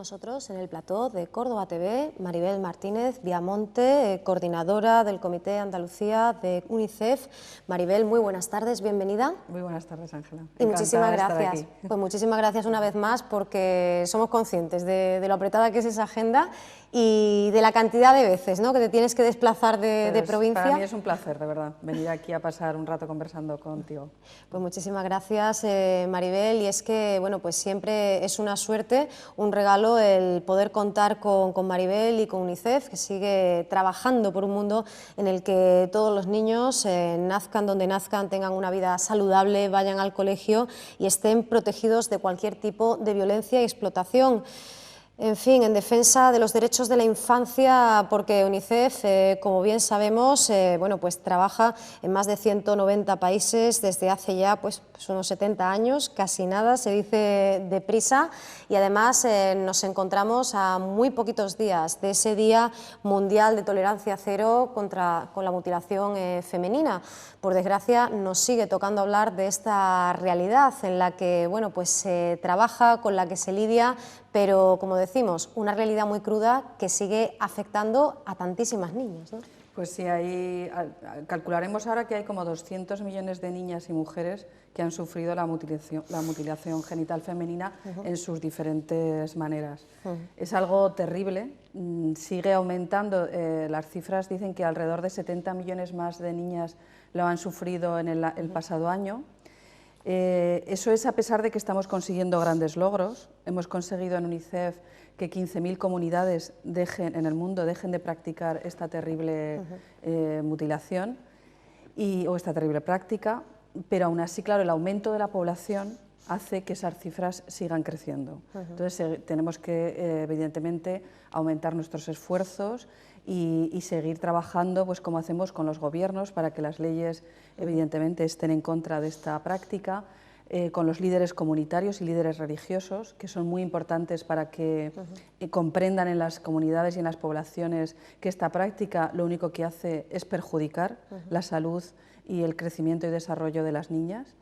nosotros en el plató de Córdoba TV Maribel Martínez Viamonte, coordinadora del Comité Andalucía de UNICEF. Maribel, muy buenas tardes, bienvenida. Muy buenas tardes, Ángela. Y muchísimas Encantada de gracias. estar aquí. Pues muchísimas gracias una vez más, porque somos conscientes de lo apretada que es esa agenda y de la cantidad de veces, ¿no?, que te tienes que desplazar de provincia. Para mí es un placer, de verdad, venir aquí a pasar un rato conversando contigo. Pues muchísimas gracias, Maribel, y es que bueno, pues siempre es una suerte, un regalo el poder contar con Maribel y con UNICEF, que sigue trabajando por un mundo en el que todos los niños, nazcan donde nazcan, tengan una vida saludable, vayan al colegio y estén protegidos de cualquier tipo de violencia y explotación. En fin, en defensa de los derechos de la infancia, porque UNICEF, como bien sabemos, bueno, pues trabaja en más de 190 países desde hace ya pues unos 70 años, casi nada, se dice deprisa, y además nos encontramos a muy poquitos días de ese Día Mundial de Tolerancia Cero con la mutilación femenina. Por desgracia, nos sigue tocando hablar de esta realidad en la que bueno, pues se trabaja, con la que se lidia, pero como decimos, una realidad muy cruda que sigue afectando a tantísimas niñas, ¿no? Pues sí, calcularemos ahora que hay como 200 millones de niñas y mujeres que han sufrido la mutilación genital femenina en sus diferentes maneras. Es algo terrible, sigue aumentando, las cifras dicen que alrededor de 70 millones más de niñas lo han sufrido en el pasado año. Eso es a pesar de que estamos consiguiendo grandes logros. Hemos conseguido en UNICEF que 15.000 comunidades en el mundo dejen de practicar esta terrible mutilación o esta terrible práctica, pero aún así, claro, el aumento de la población hace que esas cifras sigan creciendo. Entonces tenemos que, evidentemente, aumentar nuestros esfuerzos y seguir trabajando, pues como hacemos con los gobiernos, para que las leyes, evidentemente, estén en contra de esta práctica, con los líderes comunitarios y líderes religiosos, que son muy importantes para que comprendan en las comunidades y en las poblaciones que esta práctica lo único que hace es perjudicar la salud y el crecimiento y desarrollo de las niñas.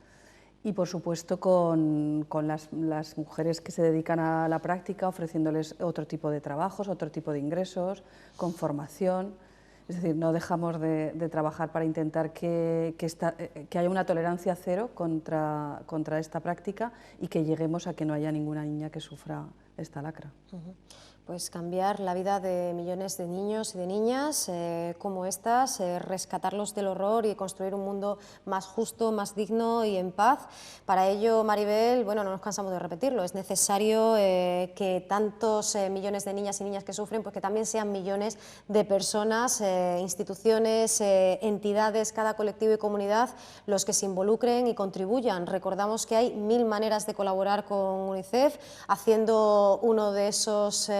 Y por supuesto con las mujeres que se dedican a la práctica, ofreciéndoles otro tipo de trabajos, otro tipo de ingresos, con formación. Es decir, no dejamos de trabajar para intentar que haya una tolerancia cero contra esta práctica y que lleguemos a que no haya ninguna niña que sufra esta lacra. Pues cambiar la vida de millones de niños y de niñas como estas, rescatarlos del horror y construir un mundo más justo, más digno y en paz. Para ello, Maribel, bueno, no nos cansamos de repetirlo, es necesario que tantos millones de niñas y niñas que sufren, pues que también sean millones de personas, instituciones, entidades, cada colectivo y comunidad, los que se involucren y contribuyan. Recordamos que hay 1000 maneras de colaborar con UNICEF, haciendo uno de esos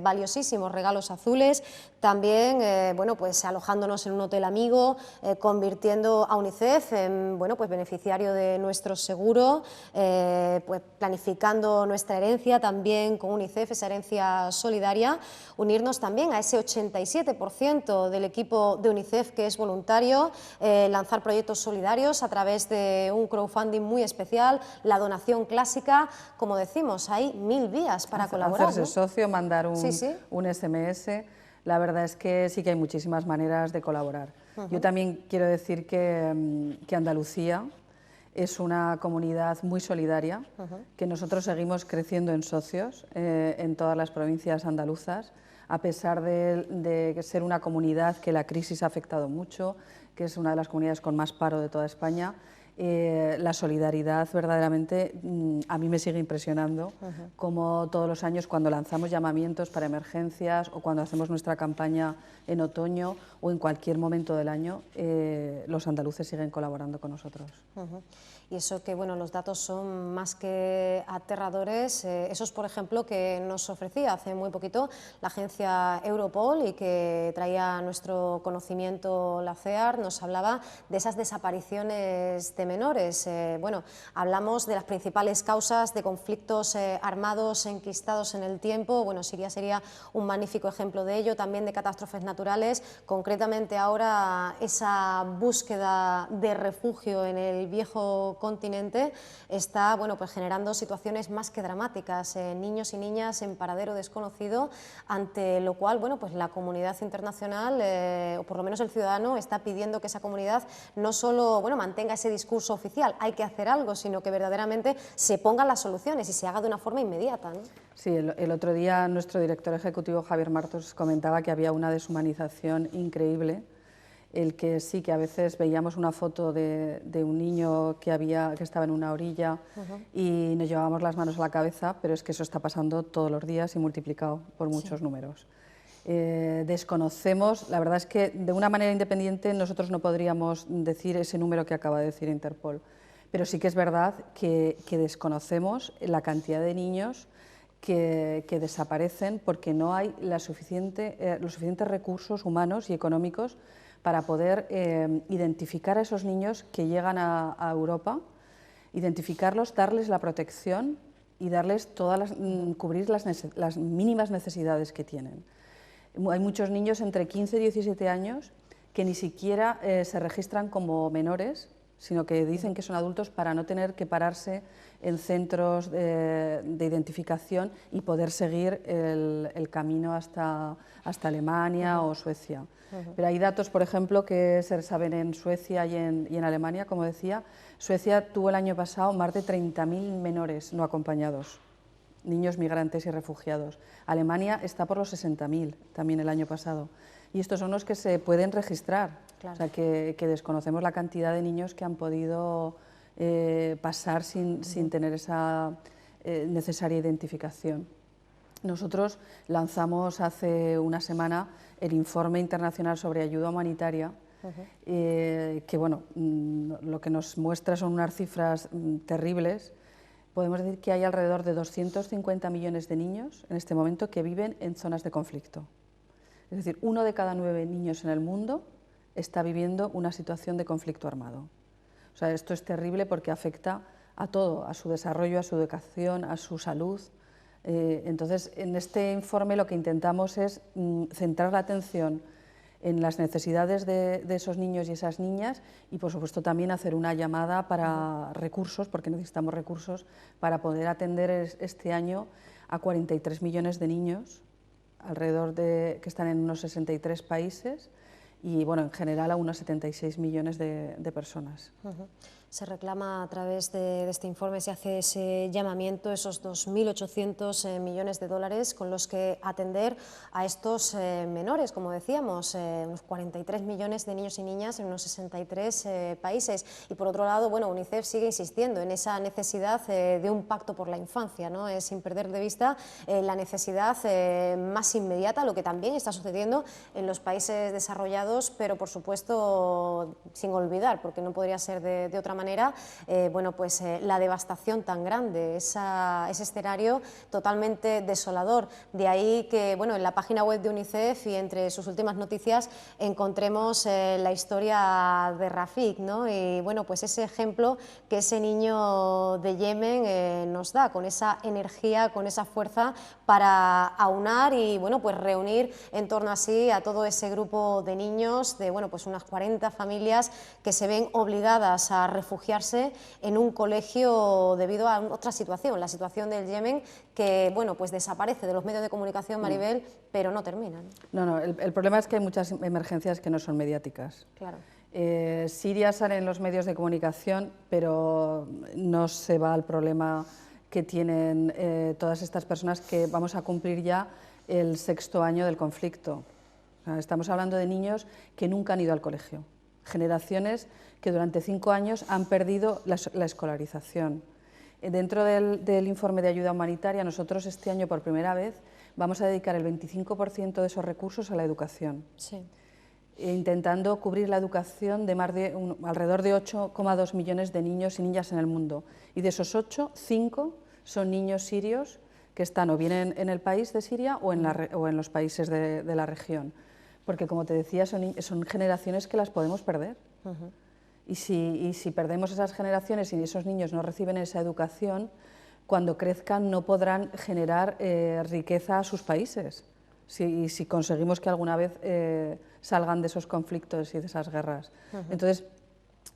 valiosísimos regalos azules, también bueno, pues alojándonos en un hotel amigo, convirtiendo a UNICEF en bueno, pues beneficiario de nuestro seguro, pues planificando nuestra herencia también con UNICEF, esa herencia solidaria, unirnos también a ese 87% del equipo de UNICEF que es voluntario, lanzar proyectos solidarios a través de un crowdfunding muy especial, la donación clásica. Como decimos, hay 1000 vías para colaborar, hacerse socio, mandar un SMS. La verdad es que sí que hay muchísimas maneras de colaborar. Yo también quiero decir que Andalucía es una comunidad muy solidaria, que nosotros seguimos creciendo en socios en todas las provincias andaluzas, a pesar de ser una comunidad que la crisis ha afectado mucho, que es una de las comunidades con más paro de toda España. La solidaridad verdaderamente a mí me sigue impresionando, como todos los años cuando lanzamos llamamientos para emergencias o cuando hacemos nuestra campaña en otoño o en cualquier momento del año, los andaluces siguen colaborando con nosotros. Y eso que bueno, los datos son más que aterradores, esos por ejemplo que nos ofrecía hace muy poquito la agencia Europol y que traía a nuestro conocimiento la CEAR, nos hablaba de esas desapariciones de menores. Bueno, hablamos de las principales causas de conflictos armados enquistados en el tiempo. Bueno, Siria sería un magnífico ejemplo de ello, también de catástrofes naturales. Concretamente ahora esa búsqueda de refugio en el viejo continente está, bueno, pues generando situaciones más que dramáticas, niños y niñas en paradero desconocido, ante lo cual, bueno, pues la comunidad internacional, o por lo menos el ciudadano, está pidiendo que esa comunidad no solo, bueno, mantenga ese discurso oficial, hay que hacer algo, sino que verdaderamente se pongan las soluciones y se haga de una forma inmediata, ¿no? Sí, el otro día nuestro director ejecutivo Javier Martos comentaba que había una deshumanización increíble, el que sí, que a veces veíamos una foto de un niño que estaba en una orilla y nos llevábamos las manos a la cabeza, pero es que eso está pasando todos los días y multiplicado por muchos números. Desconocemos, la verdad es que de una manera independiente nosotros no podríamos decir ese número que acaba de decir Interpol, pero sí que es verdad que desconocemos la cantidad de niños que desaparecen porque no hay los suficientes recursos humanos y económicos para poder identificar a esos niños que llegan a Europa, identificarlos, darles la protección y darles cubrir las mínimas necesidades que tienen. Hay muchos niños entre 15 y 17 años que ni siquiera se registran como menores, sino que dicen que son adultos para no tener que pararse en centros de identificación y poder seguir el camino hasta Alemania o Suecia. Pero hay datos, por ejemplo, que se saben en Suecia y en Alemania, como decía. Suecia tuvo el año pasado más de 30.000 menores no acompañados, niños migrantes y refugiados. Alemania está por los 60.000 también el año pasado. Y estos son los que se pueden registrar. Claro. O sea, que desconocemos la cantidad de niños que han podido pasar sin tener esa necesaria identificación. Nosotros lanzamos hace una semana el Informe Internacional sobre Ayuda Humanitaria, que bueno, lo que nos muestra son unas cifras terribles. Podemos decir que hay alrededor de 250 millones de niños en este momento que viven en zonas de conflicto. Es decir, 1 de cada 9 niños en el mundo está viviendo una situación de conflicto armado. O sea, esto es terrible porque afecta a todo, a su desarrollo, a su educación, a su salud. Entonces, en este informe lo que intentamos es centrar la atención en las necesidades de esos niños y esas niñas y, por supuesto, también hacer una llamada para recursos, porque necesitamos recursos para poder atender este año a 43 millones de niños que están en unos 63 países y, bueno, en general a unos 76 millones de personas. Se reclama a través de este informe, se hace ese llamamiento, esos 2.800 millones de dólares con los que atender a estos menores, como decíamos, unos 43 millones de niños y niñas en unos 63 países. Y por otro lado, bueno, UNICEF sigue insistiendo en esa necesidad de un pacto por la infancia, ¿no? Sin perder de vista la necesidad más inmediata, lo que también está sucediendo en los países desarrollados, pero por supuesto sin olvidar, porque no podría ser de otra manera, bueno, pues la devastación tan grande, ese escenario totalmente desolador. De ahí que, bueno, en la página web de UNICEF y entre sus últimas noticias encontremos la historia de Rafik, ¿no? Y bueno, pues ese ejemplo que ese niño de Yemen nos da, con esa energía, con esa fuerza para aunar y, bueno, pues reunir en torno a sí a todo ese grupo de niños, de, bueno, pues unas 40 familias que se ven obligadas a refugiarse en un colegio debido a otra situación, la situación del Yemen, que, bueno, pues desaparece de los medios de comunicación, Maribel, pero no termina, ¿no? No, el problema es que hay muchas emergencias que no son mediáticas. Claro. Siria sale en los medios de comunicación, pero no se va al problema que tienen todas estas personas que vamos a cumplir ya el 6º año del conflicto. O sea, estamos hablando de niños que nunca han ido al colegio, generaciones que durante 5 años han perdido la escolarización. Dentro del informe de ayuda humanitaria, nosotros este año por primera vez vamos a dedicar el 25% de esos recursos a la educación. Sí. Intentando cubrir la educación de alrededor de 8,2 millones de niños y niñas en el mundo. Y de esos 8, 5 son niños sirios que están o bien en el país de Siria o en los países de la región. Porque, como te decía, son generaciones que las podemos perder. Y si perdemos esas generaciones y esos niños no reciben esa educación, cuando crezcan no podrán generar riqueza a sus países. Si conseguimos que alguna vez salgan de esos conflictos y de esas guerras. Entonces,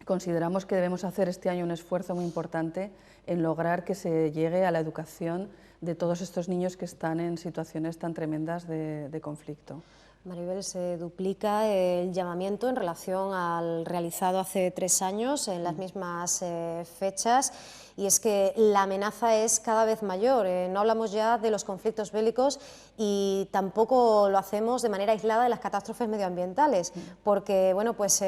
consideramos que debemos hacer este año un esfuerzo muy importante en lograr que se llegue a la educación de todos estos niños que están en situaciones tan tremendas de conflicto. Maribel, se duplica el llamamiento en relación al realizado hace 3 años, en las mismas fechas, y es que la amenaza es cada vez mayor. No hablamos ya de los conflictos bélicos y tampoco lo hacemos de manera aislada de las catástrofes medioambientales, porque bueno, pues,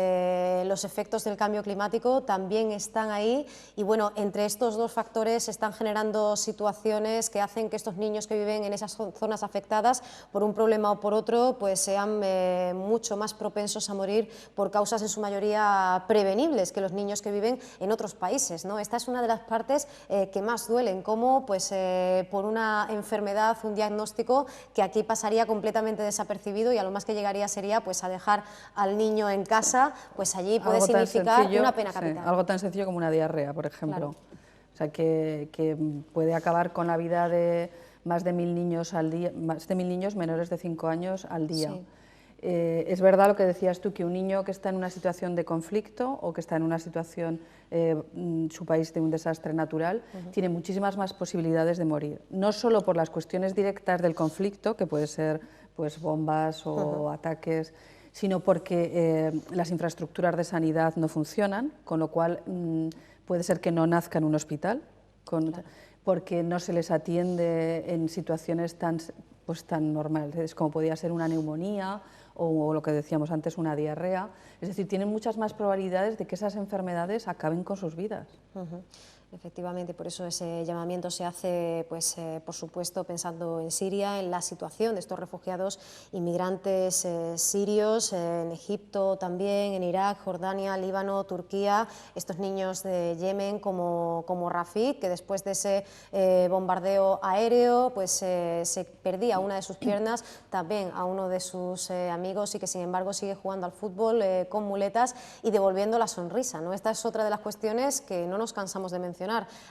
los efectos del cambio climático también están ahí y bueno, entre estos dos factores se están generando situaciones que hacen que estos niños que viven en esas zonas afectadas por un problema o por otro, pues sean mucho más propensos a morir por causas en su mayoría prevenibles que los niños que viven en otros países, ¿no? Esta es una de las partes que más duelen, como pues, por una enfermedad, un diagnóstico que aquí pasaría completamente desapercibido y a lo más que llegaría sería pues, a dejar al niño en casa, pues allí puede significar una pena capital. Algo tan sencillo como una diarrea, por ejemplo. Claro. O sea, que puede acabar con la vida de más de 1000 niños al día, más de 1000 niños menores de 5 años al día. Sí. Es verdad lo que decías tú, que un niño que está en una situación de conflicto o que está en una situación, su país, de un desastre natural, tiene muchísimas más posibilidades de morir. No solo por las cuestiones directas del conflicto, que puede ser pues, bombas o ataques, sino porque las infraestructuras de sanidad no funcionan, con lo cual puede ser que no nazca en un hospital, porque no se les atiende en situaciones tan normales, como podía ser una neumonía o lo que decíamos antes, una diarrea. Es decir, tienen muchas más probabilidades de que esas enfermedades acaben con sus vidas. Efectivamente, por eso ese llamamiento se hace, pues, por supuesto, pensando en Siria, en la situación de estos refugiados inmigrantes sirios, en Egipto también, en Irak, Jordania, Líbano, Turquía, estos niños de Yemen como Rafik, que después de ese bombardeo aéreo pues, se perdía una de sus piernas, también a uno de sus amigos y que sin embargo sigue jugando al fútbol con muletas y devolviendo la sonrisa, ¿no? Esta es otra de las cuestiones que no nos cansamos de mencionar,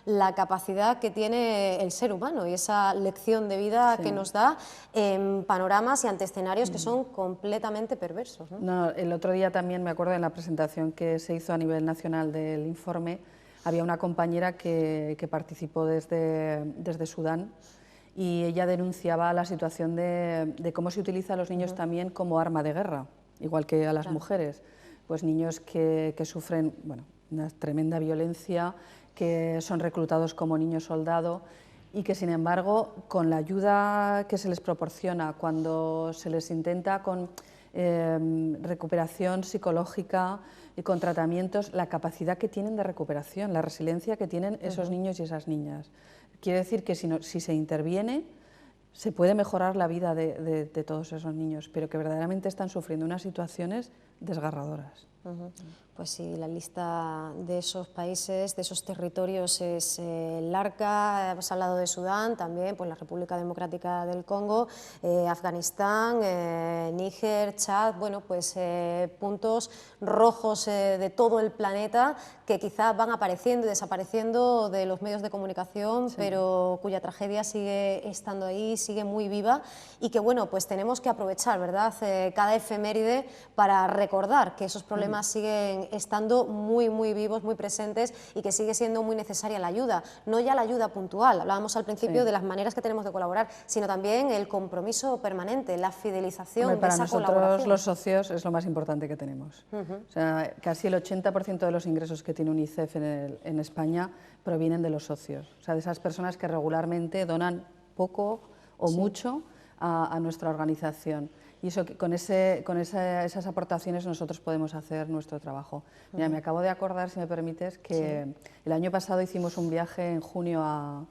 la capacidad que tiene el ser humano y esa lección de vida que nos da en panoramas y ante escenarios que son completamente perversos, ¿no? No, el otro día también me acuerdo en la presentación que se hizo a nivel nacional del informe, había una compañera que participó desde Sudán y ella denunciaba la situación de cómo se utiliza a los niños también como arma de guerra, igual que a las mujeres. Pues niños que sufren una tremenda violencia, que son reclutados como niños soldado y que sin embargo con la ayuda que se les proporciona, cuando se les intenta con recuperación psicológica y con tratamientos, la capacidad que tienen de recuperación, la resiliencia que tienen esos niños y esas niñas. Quiere decir que si se interviene se puede mejorar la vida de todos esos niños, pero que verdaderamente están sufriendo unas situaciones desgarradoras. Pues sí, la lista de esos países, de esos territorios es larga. Hemos hablado de Sudán, también pues la República Democrática del Congo, Afganistán, Níger, Chad, bueno, pues puntos rojos de todo el planeta que quizás van apareciendo y desapareciendo de los medios de comunicación, pero cuya tragedia sigue estando ahí, sigue muy viva y que bueno, pues tenemos que aprovechar, ¿verdad?, cada efeméride para recordar que esos problemas siguen estando muy vivos, muy presentes y que sigue siendo muy necesaria la ayuda, no ya la ayuda puntual, hablábamos al principio de las maneras que tenemos de colaborar, sino también el compromiso permanente, la fidelización de esa colaboración. Para nosotros los socios es lo más importante que tenemos. O sea, casi el 80% de los ingresos que tiene UNICEF en España provienen de los socios, o sea, de esas personas que regularmente donan poco o mucho a nuestra organización. Y eso, con esas aportaciones nosotros podemos hacer nuestro trabajo. Mira, me acabo de acordar, si me permites, que el año pasado hicimos un viaje en junio,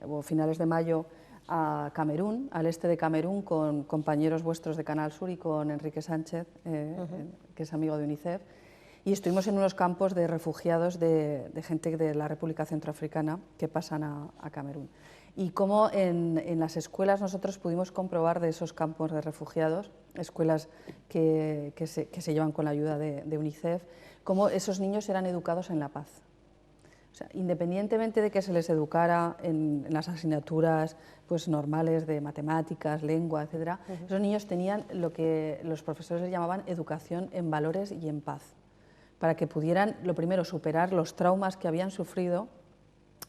o finales de mayo, a Camerún, al este de Camerún, con compañeros vuestros de Canal Sur y con Enrique Sánchez, que es amigo de UNICEF, y estuvimos en unos campos de refugiados de gente de la República Centroafricana que pasan a Camerún. y cómo en las escuelas nosotros pudimos comprobar de esos campos de refugiados, escuelas que se llevan con la ayuda de UNICEF, cómo esos niños eran educados en la paz. O sea, independientemente de que se les educara en las asignaturas pues, normales de matemáticas, lengua, etc., esos niños tenían lo que los profesores les llamaban educación en valores y en paz, para que pudieran, lo primero, superar los traumas que habían sufrido.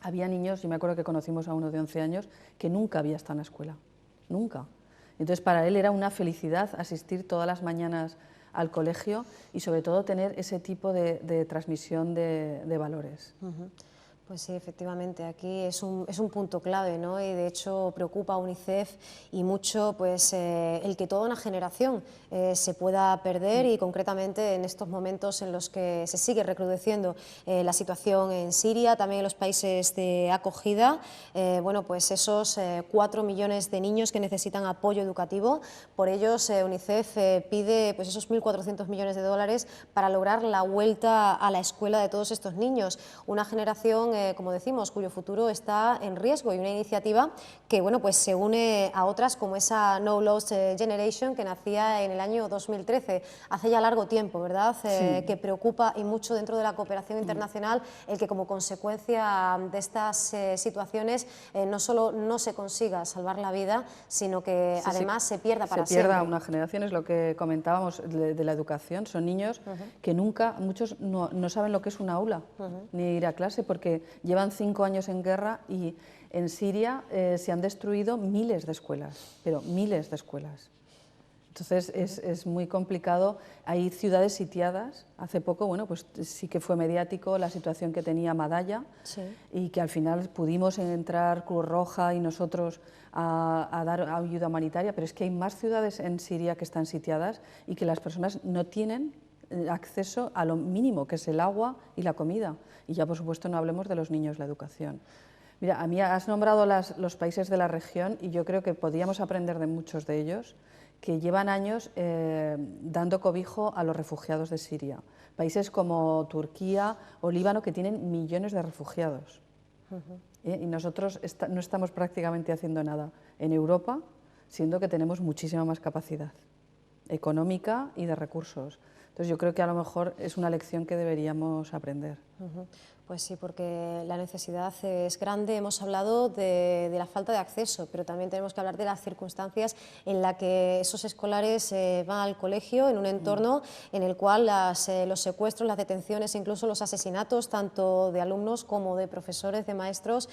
Había niños, yo me acuerdo que conocimos a uno de 11 años, que nunca había estado en la escuela, nunca. Entonces para él era una felicidad asistir todas las mañanas al colegio y sobre todo tener ese tipo de transmisión de valores. Pues sí, efectivamente, aquí es un punto clave, ¿no? Y de hecho preocupa a UNICEF y mucho pues, el que toda una generación se pueda perder y concretamente en estos momentos en los que se sigue recrudeciendo la situación en Siria, también en los países de acogida, bueno, pues esos 4 millones de niños que necesitan apoyo educativo. Por ellos UNICEF pide pues, esos 1.400 millones de dólares para lograr la vuelta a la escuela de todos estos niños, una generación como decimos, cuyo futuro está en riesgo y una iniciativa que bueno, pues se une a otras como esa No Lost Generation que nacía en el año 2013, hace ya largo tiempo, ¿verdad? Sí. Que preocupa y mucho dentro de la cooperación internacional el que como consecuencia de estas situaciones no solo no se consiga salvar la vida, sino que además se pierda para siempre. Se pierda una generación, es lo que comentábamos de la educación, son niños que nunca, muchos no saben lo que es un aula, ni ir a clase, porque llevan 5 años en guerra y en Siria se han destruido miles de escuelas, pero miles de escuelas. Entonces es muy complicado. Hay ciudades sitiadas. Hace poco, bueno, pues sí que fue mediático la situación que tenía Madaya y que al final pudimos entrar Cruz Roja y nosotros a dar ayuda humanitaria, pero es que hay más ciudades en Siria que están sitiadas y que las personas no tienen acceso a lo mínimo, que es el agua y la comida. Y ya, por supuesto, no hablemos de los niños, la educación. Mira, a mí has nombrado los países de la región y yo creo que podríamos aprender de muchos de ellos que llevan años dando cobijo a los refugiados de Siria. Países como Turquía o Líbano que tienen millones de refugiados. Y nosotros no estamos prácticamente haciendo nada en Europa, siendo que tenemos muchísima más capacidad económica y de recursos. Entonces yo creo que a lo mejor es una lección que deberíamos aprender. Pues sí, porque la necesidad es grande. Hemos hablado de la falta de acceso, pero también tenemos que hablar de las circunstancias en las que esos escolares van al colegio, en un entorno en el cual los secuestros, las detenciones, incluso los asesinatos, tanto de alumnos como de profesores, de maestros,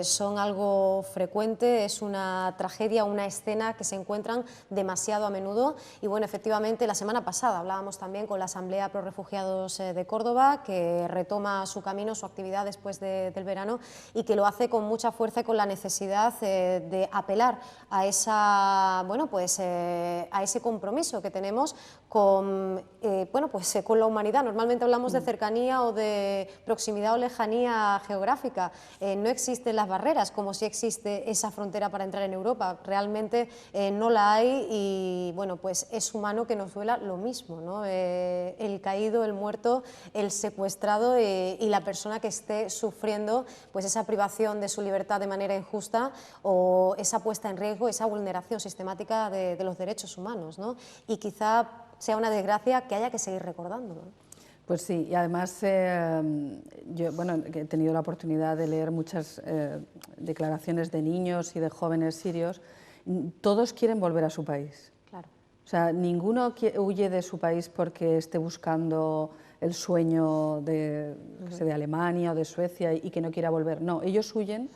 son algo frecuente, es una tragedia, una escena que se encuentran demasiado a menudo. Y bueno, efectivamente, la semana pasada hablábamos también con la Asamblea Pro Refugiados de Córdoba, que retoma su camino, su actividad después del verano y que lo hace con mucha fuerza y con la necesidad de apelar a bueno, pues, a ese compromiso que tenemos con, bueno, pues, con la humanidad. Normalmente hablamos de cercanía o de proximidad o lejanía geográfica. No existen las barreras como si existe esa frontera para entrar en Europa. Realmente no la hay y bueno, pues es humano que nos duela lo mismo, ¿no? El caído, el muerto, el secuestrado y la persona que esté sufriendo pues esa privación de su libertad de manera injusta o esa puesta en riesgo, esa vulneración sistemática de los derechos humanos, ¿no? Y quizá sea una desgracia que haya que seguir recordándolo. Pues sí, y además yo bueno, he tenido la oportunidad de leer muchas declaraciones de niños y de jóvenes sirios. Todos quieren volver a su país. Claro. O sea, ninguno huye de su país porque esté buscando el sueño de Alemania o de Suecia y que no quiera volver. No, ellos huyen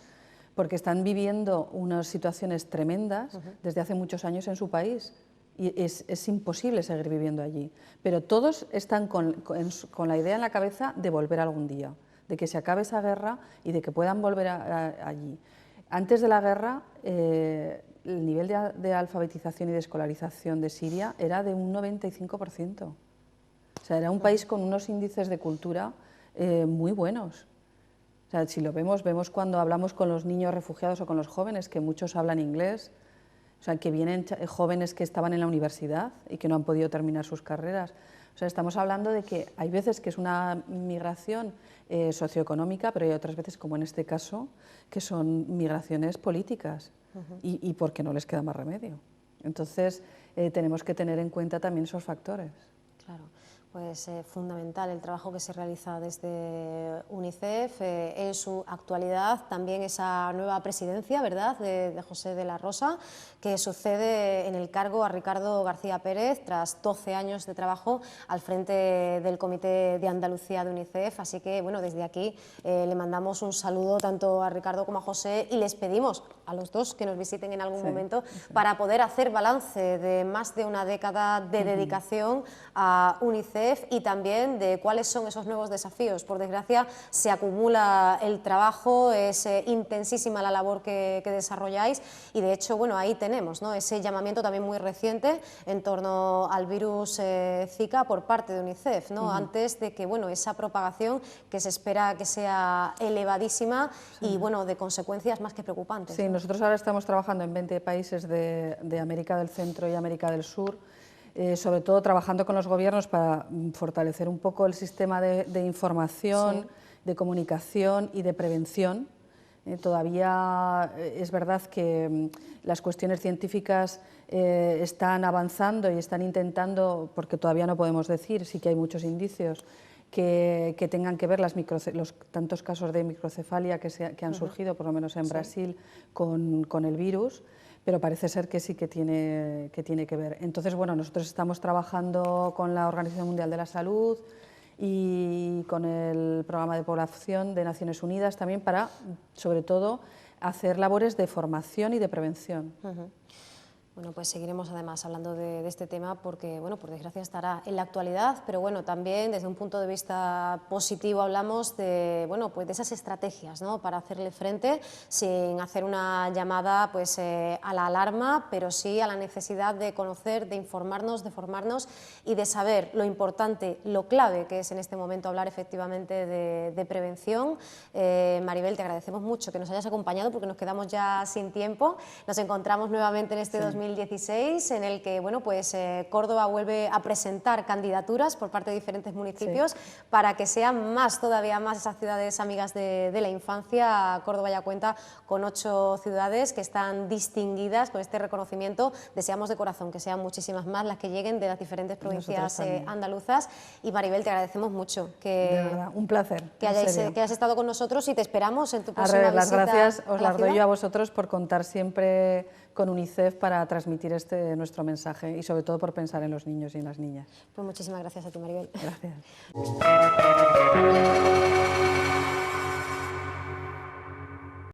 porque están viviendo unas situaciones tremendas desde hace muchos años en su país y es imposible seguir viviendo allí. Pero todos están con la idea en la cabeza de volver algún día, de que se acabe esa guerra y de que puedan volver allí. Antes de la guerra, el nivel de alfabetización y de escolarización de Siria era de un 95%. O sea, era un país con unos índices de cultura muy buenos. O sea, si lo vemos cuando hablamos con los niños refugiados o con los jóvenes, que muchos hablan inglés, o sea, que vienen jóvenes que estaban en la universidad y que no han podido terminar sus carreras. O sea, estamos hablando de que hay veces que es una migración socioeconómica, pero hay otras veces, como en este caso, que son migraciones políticas y porque no les queda más remedio. Entonces, tenemos que tener en cuenta también esos factores. Claro. Pues fundamental el trabajo que se realiza desde UNICEF, en su actualidad también esa nueva presidencia, ¿verdad?, de José de la Rosa, que sucede en el cargo a Ricardo García Pérez tras 12 años de trabajo al frente del Comité de Andalucía de UNICEF. Así que, bueno, desde aquí le mandamos un saludo tanto a Ricardo como a José y les pedimos a los dos que nos visiten en algún momento para poder hacer balance de más de una década de dedicación a UNICEF y también de cuáles son esos nuevos desafíos. Por desgracia, se acumula el trabajo, es intensísima la labor que desarrolláis y, de hecho, bueno, ahí tenemos, ¿no?, ese llamamiento también muy reciente en torno al virus Zika por parte de UNICEF, ¿no?, antes de que, bueno, esa propagación que se espera que sea elevadísima y, bueno, de consecuencias más que preocupantes. Sí, ¿no? Nosotros ahora estamos trabajando en 20 países de América del Centro y América del Sur, sobre todo trabajando con los gobiernos para fortalecer un poco el sistema de información, de comunicación y de prevención. Todavía es verdad que las cuestiones científicas están avanzando y están intentando, porque todavía no podemos decir, sí que hay muchos indicios, que tengan que ver los tantos casos de microcefalia que han surgido, por lo menos en Brasil, con el virus, pero parece ser que sí que tiene que ver. Entonces, bueno, nosotros estamos trabajando con la Organización Mundial de la Salud y con el Programa de Población de Naciones Unidas también para, sobre todo, hacer labores de formación y de prevención. Bueno, pues seguiremos además hablando de este tema porque, bueno, por desgracia estará en la actualidad, pero bueno, también desde un punto de vista positivo hablamos de, bueno, pues de esas estrategias, ¿no?, para hacerle frente sin hacer una llamada pues a la alarma, pero sí a la necesidad de conocer, de informarnos, de formarnos y de saber lo importante, lo clave que es en este momento hablar efectivamente de prevención. Maribel, te agradecemos mucho que nos hayas acompañado porque nos quedamos ya sin tiempo. Nos encontramos nuevamente en este 2016 en el que, bueno, pues Córdoba vuelve a presentar candidaturas por parte de diferentes municipios para que sean todavía más esas ciudades amigas de la infancia. Córdoba ya cuenta con 8 ciudades que están distinguidas con este reconocimiento. Deseamos de corazón que sean muchísimas más las que lleguen de las diferentes provincias andaluzas. Y Maribel, te agradecemos mucho de verdad, un placer, que hayas estado con nosotros y te esperamos en tu próxima visita. Las gracias os las doy yo a vosotros por contar siempre con UNICEF para transmitir nuestro mensaje y sobre todo por pensar en los niños y en las niñas. Pues muchísimas gracias a ti, Maribel. Gracias.